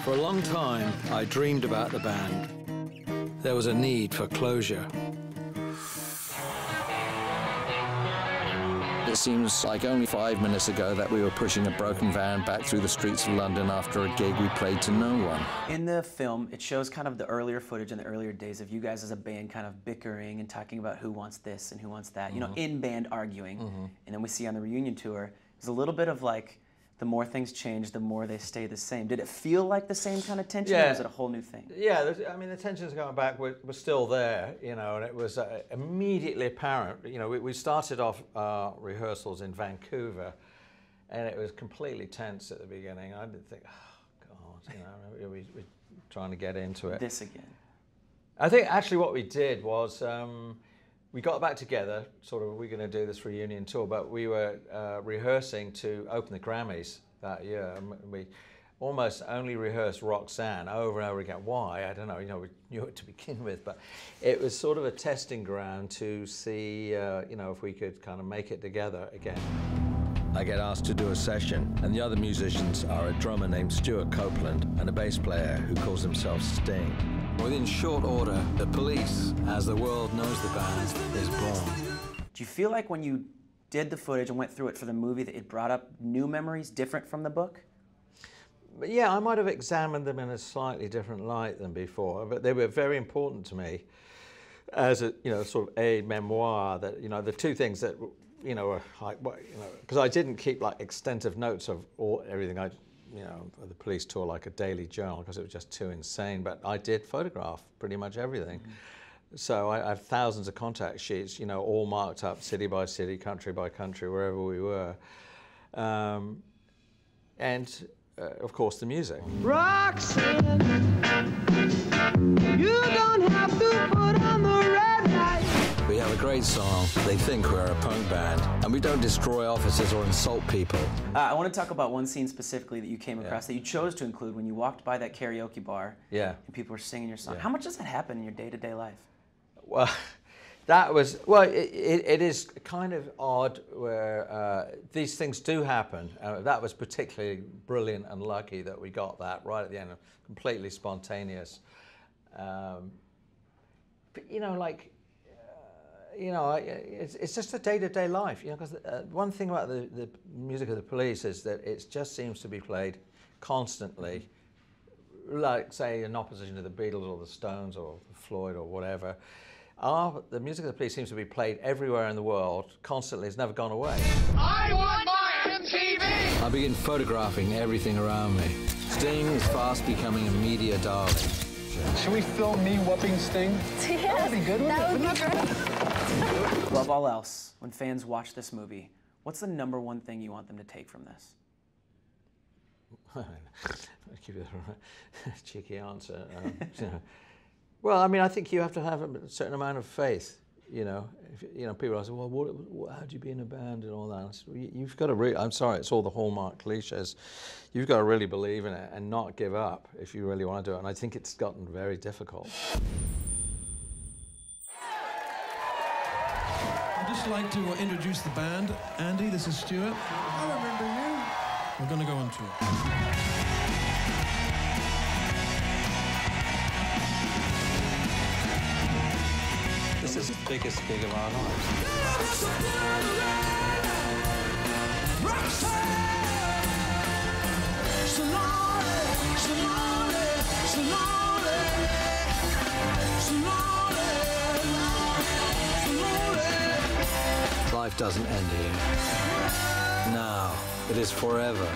For a long time, I dreamed about the band. There was a need for closure. It seems like only 5 minutes ago that we were pushing a broken van back through the streets of London after a gig we played to no one. In the film, it shows kind of the earlier footage in the earlier days of you guys as a band kind of bickering and talking about who wants this and who wants that, you know, in band arguing. And then we see on the reunion tour, there's a little bit of like, the more things change, the more they stay the same. Did it feel like the same kind of tension, or was it a whole new thing? Yeah, I mean, the tensions going back were still there, you know, and it was immediately apparent. You know, we started off rehearsals in Vancouver, and it was completely tense at the beginning. I did think, oh, God, you know, we're trying to get into it. This again. I think actually what we did was, we got back together, sort of, we're going to do this reunion tour, but we were rehearsing to open the Grammys that year. We almost only rehearsed Roxanne over and over again. Why? I don't know. You know, we knew it to begin with, but it was sort of a testing ground to see, you know, if we could kind of make it together again. I get asked to do a session, and the other musicians are a drummer named Stuart Copeland and a bass player who calls himself Sting. Within short order, the Police, as the world knows the band, is born. Do you feel like when you did the footage and went through it for the movie that it brought up new memories different from the book? But yeah, I might have examined them in a slightly different light than before, but they were very important to me as a, you know, sort of a memoir. That, you know, the two things that, you know, are like, you know, because I didn't keep like extensive notes of everything I, you know, the Police tour like a daily journal because it was just too insane, but I did photograph pretty much everything. So I have thousands of contact sheets, you know, all marked up city by city, country by country, wherever we were. And of course the music. Roxanne, you don't have to put on the red light. We have a great song. They think we're a punk band, and we don't destroy offices or insult people. I want to talk about one scene specifically that you came across that you chose to include when you walked by that karaoke bar and people were singing your song. How much does that happen in your day-to-day life? Well, that was, well, it is kind of odd where these things do happen. That was particularly brilliant and lucky that we got that right at the end, completely spontaneous. But, you know, like, you know, it's just a day-to-day life, you know, because one thing about the music of the Police is that it just seems to be played constantly, like, say, in opposition to the Beatles or the Stones or Floyd or whatever. The music of the Police seems to be played everywhere in the world, constantly. It's never gone away. I want my MTV! I begin photographing everything around me. Sting is fast becoming a media darling. Should we film me whooping Sting? Yes, that would be good, wouldn't it? Above all else, when fans watch this movie, what's the #1 thing you want them to take from this? I'll give you a cheeky answer. Well, I mean, I think you have to have a certain amount of faith. You know, you know, people say, well, how do you be in a band and all that? Said, well, you've got to really, I'm sorry, it's all the hallmark cliches. You've got to really believe in it and not give up if you really want to do it. And I think it's gotten very difficult. I'd just like to introduce the band. Andy, this is Stuart. I remember you. We're going to go on tour. This is the biggest gig of our lives. Life doesn't end here. Now, it is forever.